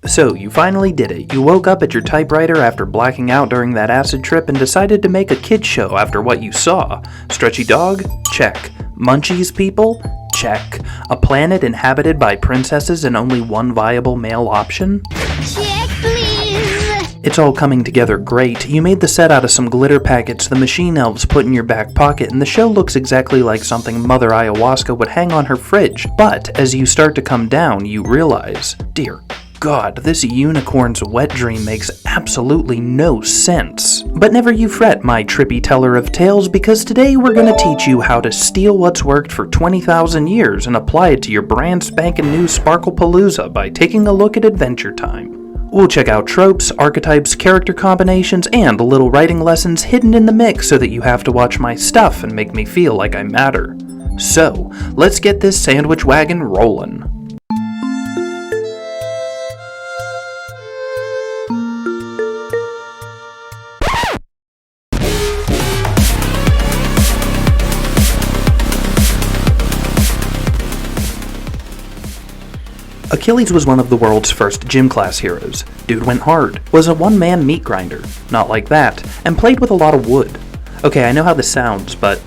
So, you finally did it. You woke up at your typewriter after blacking out during that acid trip and decided to make a kid show after what you saw. Stretchy dog? Check. Munchies people? Check. A planet inhabited by princesses and only one viable male option? Check, please! It's all coming together great. You made the set out of some glitter packets the machine elves put in your back pocket, and the show looks exactly like something Mother Ayahuasca would hang on her fridge. But as you start to come down, you realize, dear God, this unicorn's wet dream makes absolutely no sense. But never you fret, my trippy teller of tales, because today we're gonna teach you how to steal what's worked for 20,000 years and apply it to your brand spankin' new Sparklepalooza by taking a look at Adventure Time. We'll check out tropes, archetypes, character combinations, and little writing lessons hidden in the mix so that you have to watch my stuff and make me feel like I matter. So, let's get this sandwich wagon rollin'. Achilles was one of the world's first gym class heroes. Dude went hard, was a one-man meat grinder, not like that, and played with a lot of wood. Okay, I know how this sounds, but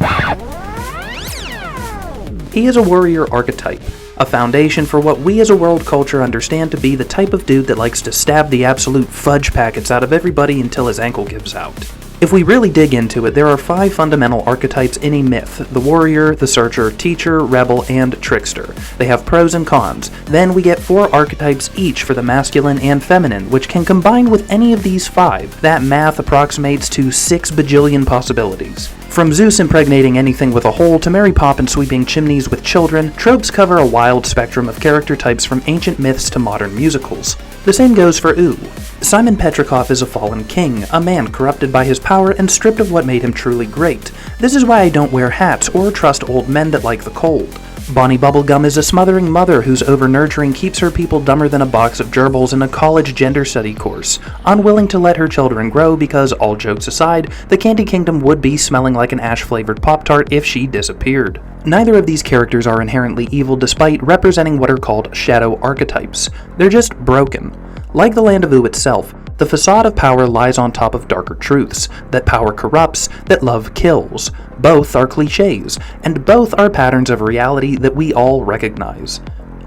he is a warrior archetype, a foundation for what we as a world culture understand to be the type of dude that likes to stab the absolute fudge packets out of everybody until his ankle gives out. If we really dig into it, there are 5 fundamental archetypes in a myth: the warrior, the searcher, teacher, rebel, and trickster. They have pros and cons. Then we get 4 archetypes each for the masculine and feminine, which can combine with any of these 5. That math approximates to 6 bajillion possibilities. From Zeus impregnating anything with a hole to Mary Poppins sweeping chimneys with children, tropes cover a wild spectrum of character types from ancient myths to modern musicals. The same goes for Oo. Simon Petrikov is a fallen king, a man corrupted by his power and stripped of what made him truly great. This is why I don't wear hats or trust old men that like the cold. Bonnie Bubblegum is a smothering mother whose over-nurturing keeps her people dumber than a box of gerbils in a college gender study course, unwilling to let her children grow because, all jokes aside, the Candy Kingdom would be smelling like an ash-flavored Pop-Tart if she disappeared. Neither of these characters are inherently evil despite representing what are called shadow archetypes. They're just broken. Like the Land of Oo itself, the facade of power lies on top of darker truths, that power corrupts, that love kills. Both are cliches, and both are patterns of reality that we all recognize.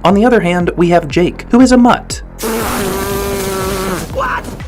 On the other hand, we have Jake, who is a mutt.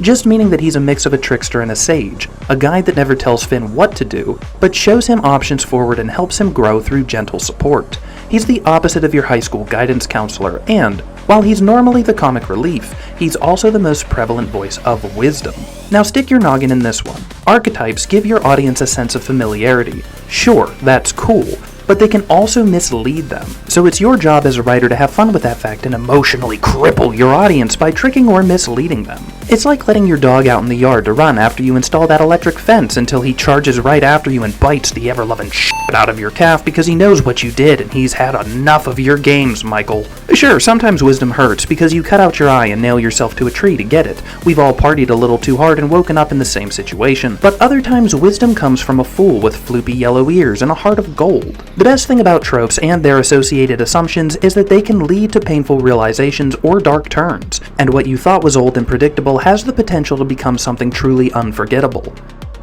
Just meaning that he's a mix of a trickster and a sage, a guy that never tells Finn what to do, but shows him options forward and helps him grow through gentle support. He's the opposite of your high school guidance counselor, and while he's normally the comic relief, he's also the most prevalent voice of wisdom. Now stick your noggin in this one. Archetypes give your audience a sense of familiarity. Sure, that's cool, but they can also mislead them. So it's your job as a writer to have fun with that fact and emotionally cripple your audience by tricking or misleading them. It's like letting your dog out in the yard to run after you install that electric fence until he charges right after you and bites the ever-loving shit out of your calf because he knows what you did and he's had enough of your games, Michael. Sure, sometimes wisdom hurts because you cut out your eye and nail yourself to a tree to get it. We've all partied a little too hard and woken up in the same situation. But other times wisdom comes from a fool with floopy yellow ears and a heart of gold. The best thing about tropes and their associated assumptions is that they can lead to painful realizations or dark turns, and what you thought was old and predictable has the potential to become something truly unforgettable.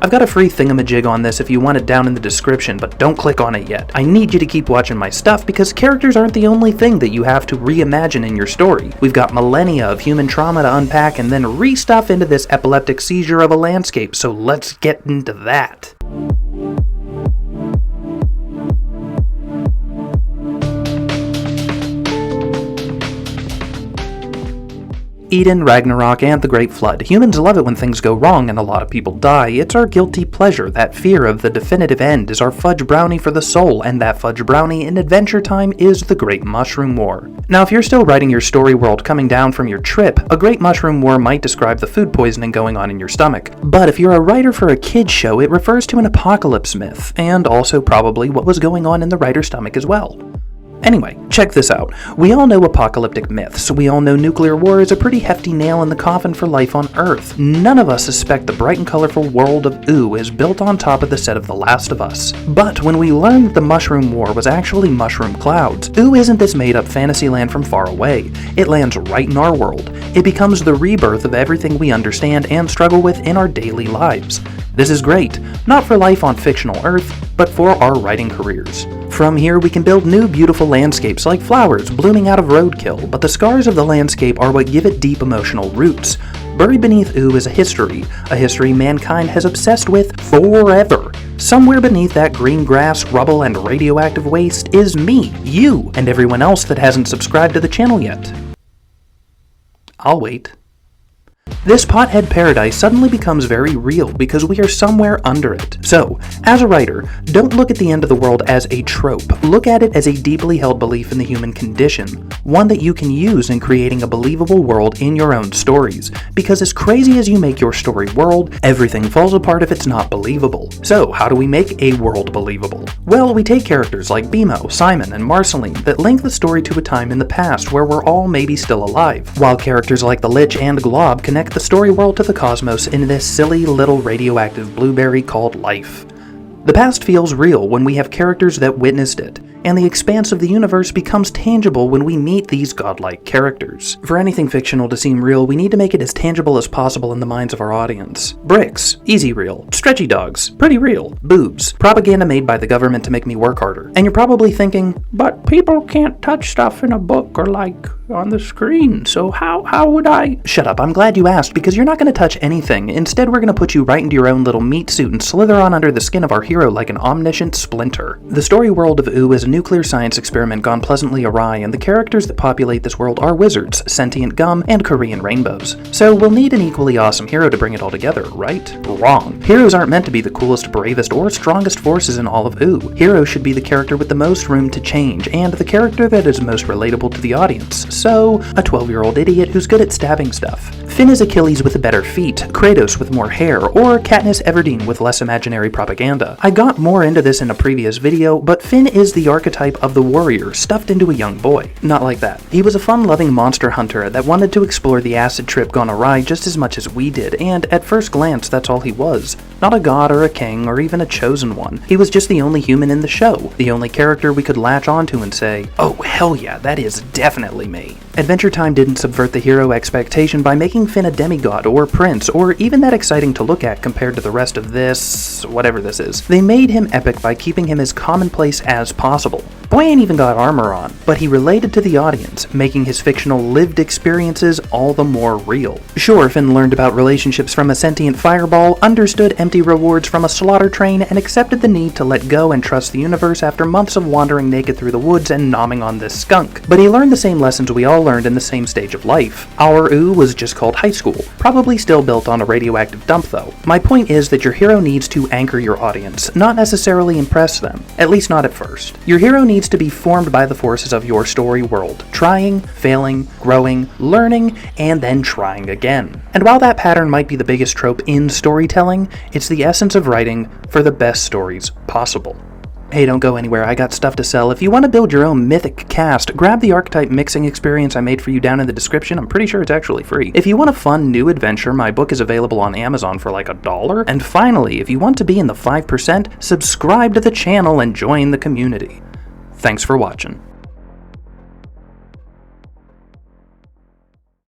I've got a free thingamajig on this if you want it down in the description, but don't click on it yet. I need you to keep watching my stuff because characters aren't the only thing that you have to reimagine in your story. We've got millennia of human trauma to unpack and then re-stuff into this epileptic seizure of a landscape, so let's get into that. Eden, Ragnarok, and the Great Flood. Humans love it when things go wrong and a lot of people die. It's our guilty pleasure. That fear of the definitive end is our fudge brownie for the soul, and that fudge brownie in Adventure Time is the Great Mushroom War. Now, if you're still writing your story world coming down from your trip, a Great Mushroom War might describe the food poisoning going on in your stomach. But if you're a writer for a kid's show, it refers to an apocalypse myth, and also probably what was going on in the writer's stomach as well. Anyway, check this out. We all know apocalyptic myths. We all know nuclear war is a pretty hefty nail in the coffin for life on Earth. None of us suspect the bright and colorful world of Ooh is built on top of the set of The Last of Us. But when we learned the Mushroom War was actually mushroom clouds, Ooh isn't this made-up fantasy land from far away. It lands right in our world. It becomes the rebirth of everything we understand and struggle with in our daily lives. This is great, not for life on fictional Earth, but for our writing careers. From here we can build new beautiful landscapes like flowers blooming out of roadkill, but the scars of the landscape are what give it deep emotional roots. Buried beneath Ooh is a history mankind has obsessed with forever. Somewhere beneath that green grass, rubble, and radioactive waste is me, you, and everyone else that hasn't subscribed to the channel yet. I'll wait. This pothead paradise suddenly becomes very real because we are somewhere under it. So, as a writer, don't look at the end of the world as a trope. Look at it as a deeply held belief in the human condition, one that you can use in creating a believable world in your own stories. Because as crazy as you make your story world, everything falls apart if it's not believable. So, how do we make a world believable? Well, we take characters like Bimo, Simon, and Marceline that link the story to a time in the past where we're all maybe still alive, while characters like the Lich and Glob connect the story world to the cosmos in this silly little radioactive blueberry called life. The past feels real when we have characters that witnessed it, and the expanse of the universe becomes tangible when we meet these godlike characters. For anything fictional to seem real, we need to make it as tangible as possible in the minds of our audience. Bricks, easy real. Stretchy dogs, pretty real. Boobs, propaganda made by the government to make me work harder. And you're probably thinking, but people can't touch stuff in a book or on the screen, so how would I? Shut up, I'm glad you asked, because you're not going to touch anything. Instead, we're going to put you right into your own little meat suit and slither on under the skin of our hero like an omniscient splinter. The story world of Ooh is a nuclear science experiment gone pleasantly awry, and the characters that populate this world are wizards, sentient gum, and Korean rainbows. So we'll need an equally awesome hero to bring it all together, right? Wrong. Heroes aren't meant to be the coolest, bravest, or strongest forces in all of Ooh. Heroes should be the character with the most room to change, and the character that is most relatable to the audience. So, a 12-year-old idiot who's good at stabbing stuff. Finn is Achilles with better feet, Kratos with more hair, or Katniss Everdeen with less imaginary propaganda. I got more into this in a previous video, but Finn is the archetype of the warrior stuffed into a young boy. Not like that. He was a fun-loving monster hunter that wanted to explore the acid trip gone awry just as much as we did, and at first glance that's all he was. Not a god or a king or even a chosen one. He was just the only human in the show, the only character we could latch onto and say, oh hell yeah, that is definitely me. Adventure Time didn't subvert the hero expectation by making Finn a demigod or prince or even that exciting to look at compared to the rest of this, whatever this is. They made him epic by keeping him as commonplace as possible. Boy ain't even got armor on, but he related to the audience, making his fictional lived experiences all the more real. Sure, Finn learned about relationships from a sentient fireball, understood empty rewards from a slaughter train, and accepted the need to let go and trust the universe after months of wandering naked through the woods and nomming on this skunk. But he learned the same lessons we all learned in the same stage of life. Our Ooh was just called high school, probably still built on a radioactive dump though. My point is that your hero needs to anchor your audience, not necessarily impress them, at least not at first. Your hero needs to be formed by the forces of your story world, trying, failing, growing, learning, and then trying again. And while that pattern might be the biggest trope in storytelling, it's the essence of writing for the best stories possible. Hey, don't go anywhere, I got stuff to sell. If you want to build your own mythic cast, grab the archetype mixing experience I made for you down in the description. I'm pretty sure it's actually free. If you want a fun new adventure, my book is available on Amazon for like $1. And finally, if you want to be in the 5%, subscribe to the channel and join the community. Thanks for watching.